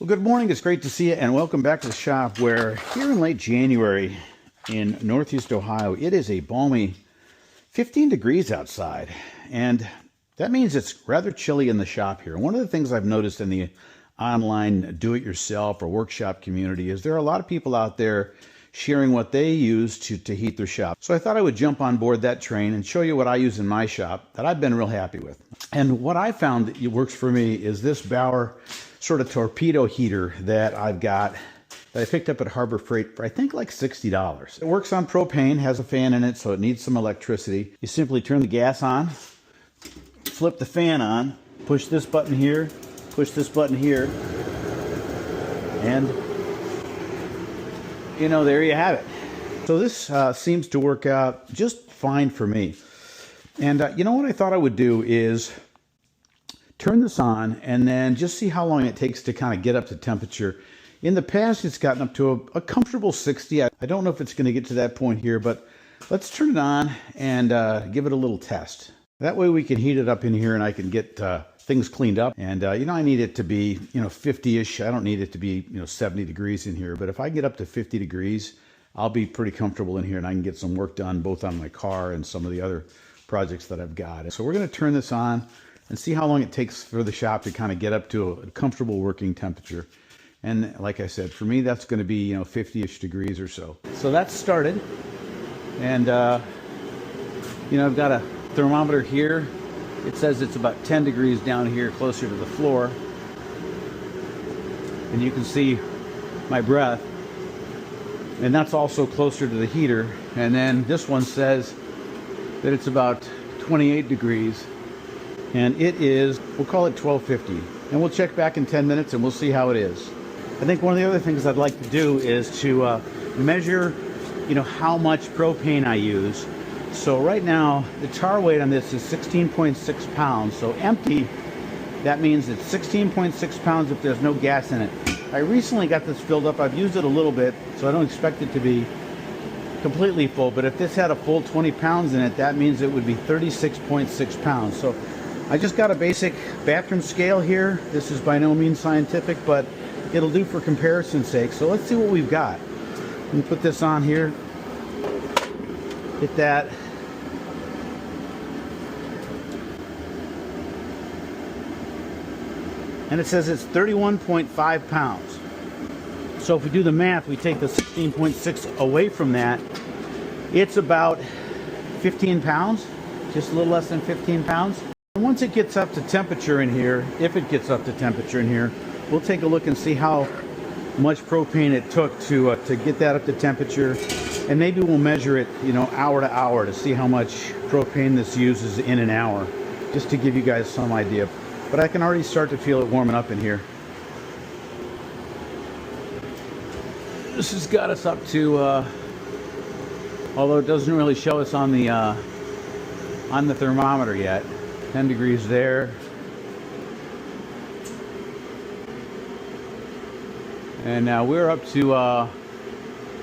Well, good morning. It's great to see you, and welcome back to the shop where here in late January in Northeast Ohio, it is a balmy 15 degrees outside, and that means it's rather chilly in the shop here. One of the things I've noticed in the online do-it-yourself or workshop community is there are a lot of people out there sharing what they use to heat their shop. So I thought I would jump on board that train and show you what I use in my shop that I've been real happy with. And what I found that works for me is this Bauer sort of torpedo heater that I've got that I picked up at Harbor Freight for I think like $60. It works on propane, has a fan in it, so it needs some electricity. You simply turn the gas on, flip the fan on, push this button here, push this button here, and there you have it. So this seems to work out just fine for me. And what I thought I would do is turn this on and then just see how long it takes to kind of get up to temperature. In the past, it's gotten up to a comfortable 60. I don't know if it's going to get to that point here, but let's turn it on and give it a little test. That way we can heat it up in here and I can get things cleaned up. And, I need it to be, 50-ish. I don't need it to be, 70 degrees in here. But if I get up to 50 degrees, I'll be pretty comfortable in here and I can get some work done both on my car and some of the other projects that I've got. So we're going to turn this on and see how long it takes for the shop to kind of get up to a comfortable working temperature. And like I said, for me, that's going to be, 50-ish degrees or so. So that's started. And, I've got a thermometer here. It says it's about 10 degrees down here, closer to the floor. And you can see my breath. And that's also closer to the heater. And then this one says that it's about 28 degrees. And it is, we'll call it 1250. And we'll check back in 10 minutes and we'll see how it is. I think one of the other things I'd like to do is to measure, how much propane I use. So right now, the tar weight on this is 16.6 pounds. So empty, that means it's 16.6 pounds if there's no gas in it. I recently got this filled up. I've used it a little bit, so I don't expect it to be completely full. But if this had a full 20 pounds in it, that means it would be 36.6 pounds. So I just got a basic bathroom scale here. This is by no means scientific, but it'll do for comparison's sake. So let's see what we've got. Let me put this on here. Hit that. And it says it's 31.5 pounds. So if we do the math, we take the 16.6 away from that, it's about 15 pounds, just a little less than 15 pounds. And once it gets up to temperature in here, if it gets up to temperature in here, we'll take a look and see how much propane it took to get that up to temperature. And maybe we'll measure it, hour to hour to see how much propane this uses in an hour, just to give you guys some idea. But I can already start to feel it warming up in here. This has got us up to, although it doesn't really show us on the thermometer yet, 10 degrees there. And now we're up to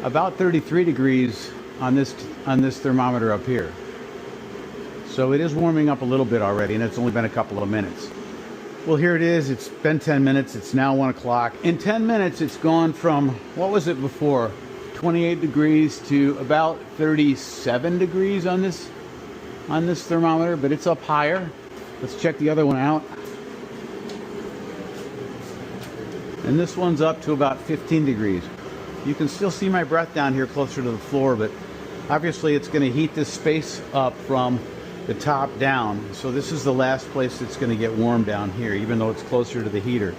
about 33 degrees on this thermometer up here. So it is warming up a little bit already, and it's only been a couple of minutes. Well, here it is. It's been 10 minutes. It's now 1 o'clock. In 10 minutes, it's gone from, what was it before? 28 degrees to about 37 degrees on this thermometer, but it's up higher. Let's check the other one out. And this one's up to about 15 degrees. You can still see my breath down here closer to the floor, but obviously it's going to heat this space up from the top down. So this is the last place that's going to get warm down here, even though it's closer to the heater.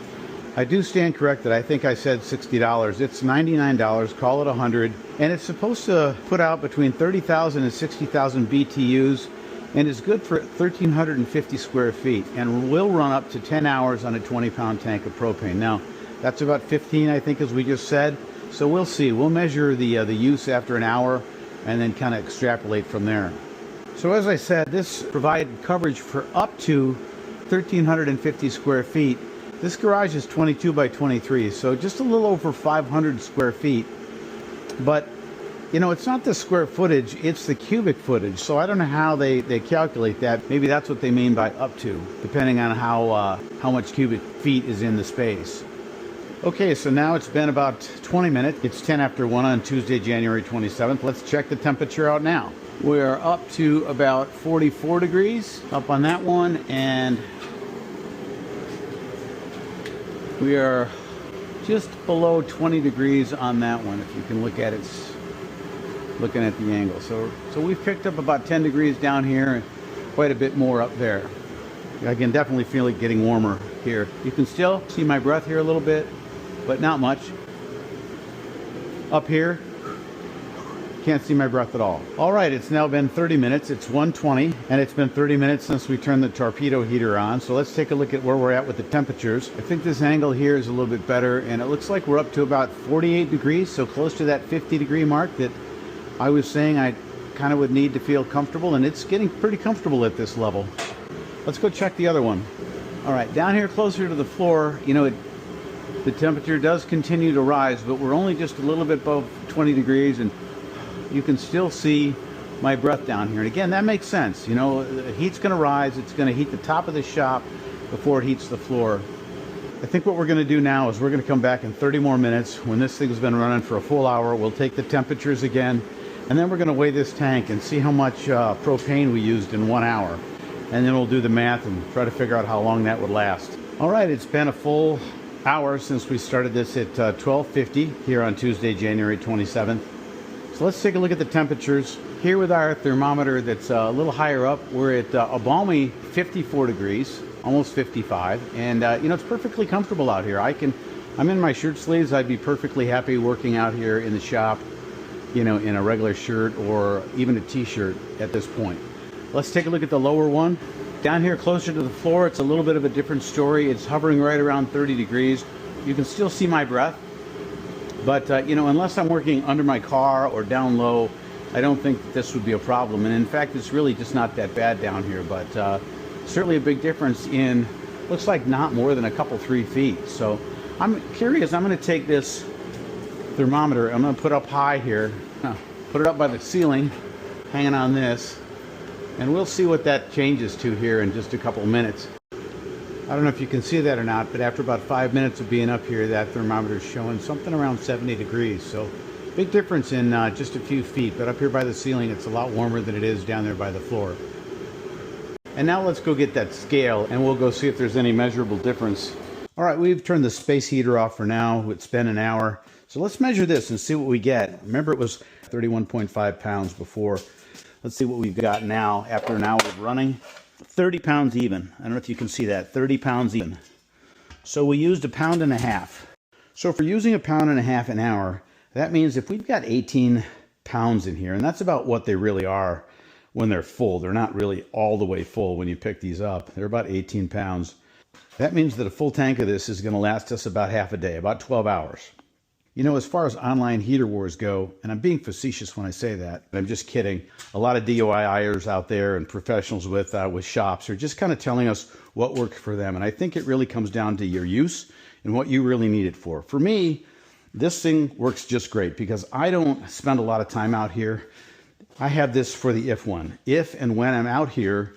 I do stand corrected. I think I said $60. It's $99, call it $100. And it's supposed to put out between 30,000 and 60,000 BTUs, and is good for 1,350 square feet, and will run up to 10 hours on a 20-pound tank of propane. Now, that's about 15, I think, as we just said. So we'll see. We'll measure the use after an hour and then kind of extrapolate from there. So as I said, this provided coverage for up to 1,350 square feet. This garage is 22 by 23, so just a little over 500 square feet. But, it's not the square footage, it's the cubic footage. So I don't know how they calculate that. Maybe that's what they mean by up to, depending on how much cubic feet is in the space. Okay, so now it's been about 20 minutes. It's 10 after 1 on Tuesday, January 27th. Let's check the temperature out now. We're up to about 44 degrees up on that one, and we are just below 20 degrees on that one, if you can look at it, looking at the angle. So we've picked up about 10 degrees down here and quite a bit more up there. I can definitely feel it getting warmer here. You can still see my breath here a little bit, but not much. Up here, can't see my breath at all. All right, it's now been 30 minutes. It's 1:20, and it's been 30 minutes since we turned the torpedo heater on. So let's take a look at where we're at with the temperatures. I think this angle here is a little bit better, and it looks like we're up to about 48 degrees, so close to that 50-degree mark that I was saying I kind of would need to feel comfortable, and it's getting pretty comfortable at this level. Let's go check the other one. All right, down here closer to the floor, you know, the temperature does continue to rise, but we're only just a little bit above 20 degrees, and you can still see my breath down here. And again, that makes sense. You know, the heat's going to rise. It's going to heat the top of the shop before it heats the floor. I think what we're going to do now is we're going to come back in 30 more minutes. When this thing's been running for a full hour, we'll take the temperatures again, and then we're going to weigh this tank and see how much propane we used in 1 hour. And then we'll do the math and try to figure out how long that would last. All right, it's been a full hour since we started this at 12:50 here on Tuesday, January 27th. So let's take a look at the temperatures. Here with our thermometer that's a little higher up, we're at a balmy 54 degrees, almost 55. And you know, it's perfectly comfortable out here. I'm in my shirt sleeves. I'd be perfectly happy working out here in the shop, you know, in a regular shirt or even a t-shirt at this point. Let's take a look at the lower one. Down here closer to the floor, it's a little bit of a different story. It's hovering right around 30 degrees. You can still see my breath. But, you know, unless I'm working under my car or down low, I don't think that this would be a problem. And in fact, it's really just not that bad down here. But certainly a big difference in, looks like not more than a couple, 3 feet. So I'm curious. I'm going to take this thermometer. I'm going to put up high here. Put it up by the ceiling, hanging on this. And we'll see what that changes to here in just a couple minutes. I don't know if you can see that or not, but after about 5 minutes of being up here, that thermometer is showing something around 70 degrees. So big difference in just a few feet, but up here by the ceiling, it's a lot warmer than it is down there by the floor. And now let's go get that scale, and we'll go see if there's any measurable difference. All right, we've turned the space heater off for now. It's been an hour. So let's measure this and see what we get. Remember, it was 31.5 pounds before. Let's see what we've got now after an hour of running. 30 pounds even. I don't know if you can see that. 30 pounds even. So we used 1.5 pounds. So if we're using 1.5 pounds an hour, that means if we've got 18 pounds in here, and that's about what they really are when they're full. They're not really all the way full when you pick these up. They're about 18 pounds. That means that a full tank of this is going to last us about half a day, about 12 hours. You know, as far as online heater wars go, and I'm being facetious when I say that, I'm just kidding. A lot of DIYers out there and professionals with shops are just kind of telling us what worked for them. And I think it really comes down to your use and what you really need it for. For me, this thing works just great because I don't spend a lot of time out here. I have this for the if one. If and when I'm out here,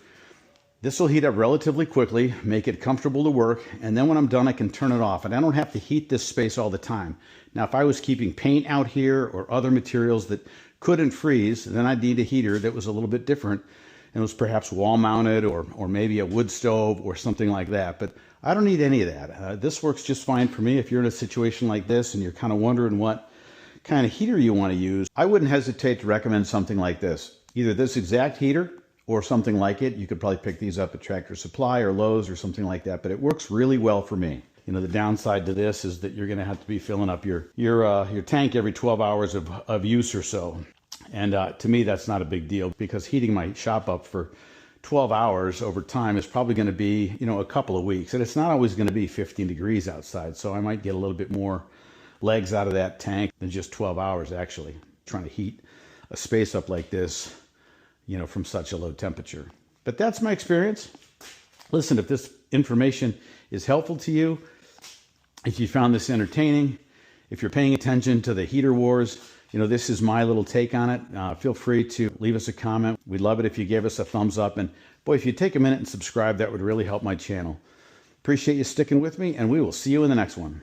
this will heat up relatively quickly, make it comfortable to work, and then when I'm done, I can turn it off, and I don't have to heat this space all the time. Now, if I was keeping paint out here or other materials that couldn't freeze, then I'd need a heater that was a little bit different, and was perhaps wall-mounted or maybe a wood stove or something like that, but I don't need any of that. This works just fine for me. If you're in a situation like this and you're kind of wondering what kind of heater you want to use, I wouldn't hesitate to recommend something like this. Either this exact heater or something like it. You could probably pick these up at Tractor Supply or Lowe's or something like that, but it works really well for me. You know, the downside to this is that you're going to have to be filling up your tank every 12 hours of use or so. And to me, that's not a big deal because heating my shop up for 12 hours over time is probably going to be, you know, a couple of weeks. And it's not always going to be 15 degrees outside. So I might get a little bit more legs out of that tank than just 12 hours, actually, trying to heat a space up like this, you know, from such a low temperature. But that's my experience. Listen, if this information is helpful to you, if you found this entertaining, if you're paying attention to the heater wars, you know, this is my little take on it. Feel free to leave us a comment. We'd love it if you gave us a thumbs up. And boy, if you take a minute and subscribe, that would really help my channel. Appreciate you sticking with me, and we will see you in the next one.